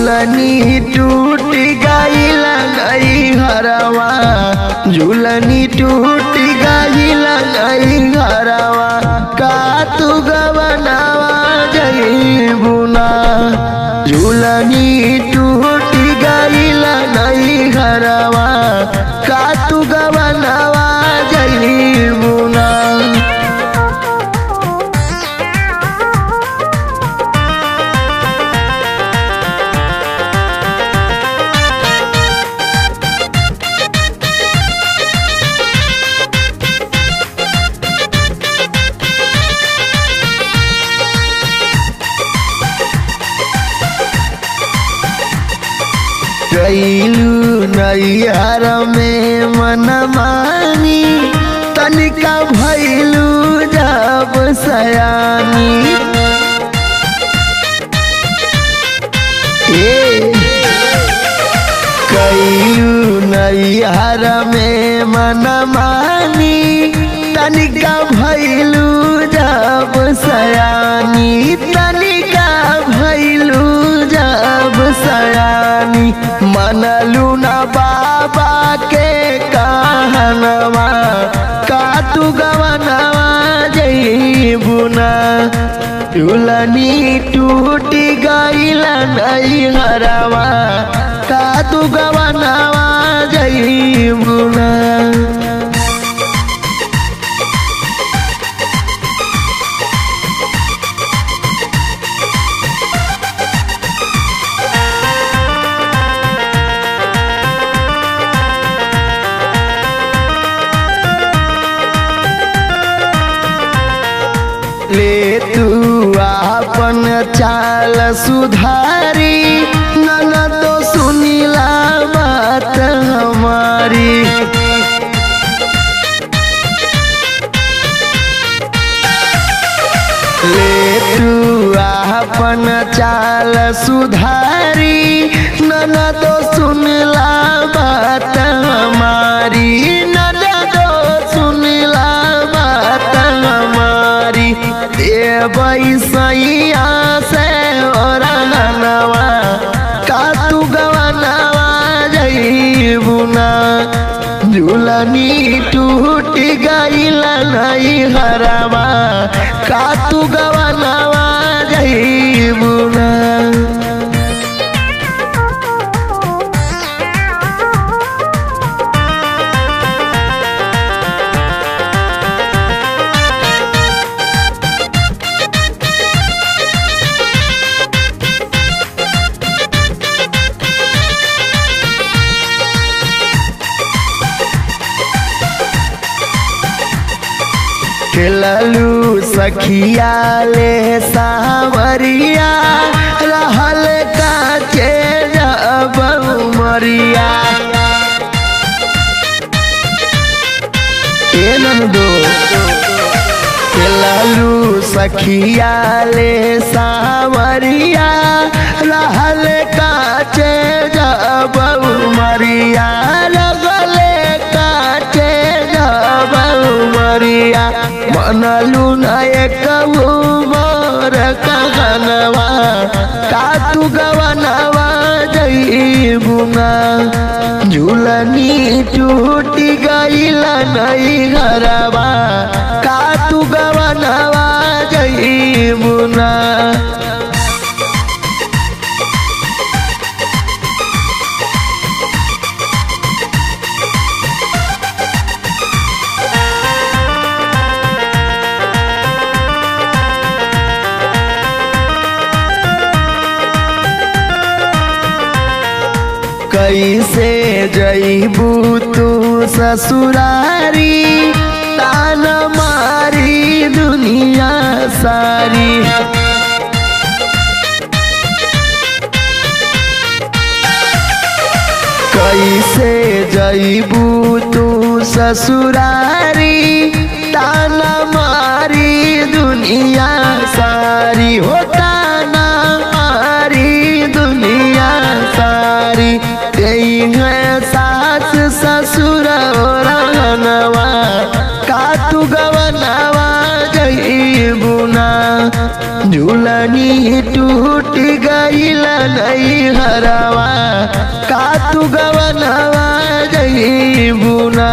झूलनी टूट गईल नहीं हरवा, झूलनी टूट गईल नहीं हरवा, का तू गवनावा जईबुना। झूलनी टूट गईल नहीं हरवा, का तू गवनावा जईबुना। गईलू नैहर में मन मानी, तनिका भैलू जब सयानी। गईलू नैहर में मन मानी, तनिका भैलू जब सयानी, तनिका भैलू जब सयानी। मनलू ना बाबा के कहनवा, का तू गवनवा जईबुना। झूलनी टूट गईल नहीं हरवा, का तू गवनवा जईबुना। ले तू आपन चाल सुधारी, नन तो सुनीला बात हमारी। ले तू आपन चाल सुधारी, नन तो सुनला बात हमारी, नन तो सुनला बात हमारी। बैसैया से रहनवा, का तू गवनवा जईबुना। झूलनी टूट गईल नहीं हरवा, का तू गवनवा जईबुना। खेललू सखिया ले सावरिया, रहल काचे जब उमरिया। खेललू सखिया ले सावरिया, रहल काचे जब उमरिया, लगले काचे जब उमरिया। मनलू नायक मोर कहनवा, का तू गवनवा जईबुना। झूलनी टूट गईल नहीं हरवा, का तू गवनवा जईबुना। कैसे जईबू तू ससुरारी, तान मारी दुनिया सारी। कैसे जईबू तू ससुरारी, तान मारी दुनिया सारी। हो ताना मारी दुनिया सारी। सास ससुर रहनवा, का तू गवनवा जईबुना। झूलनी टूट गईल नहीं हरवा का तू गवनवा जईबू ना।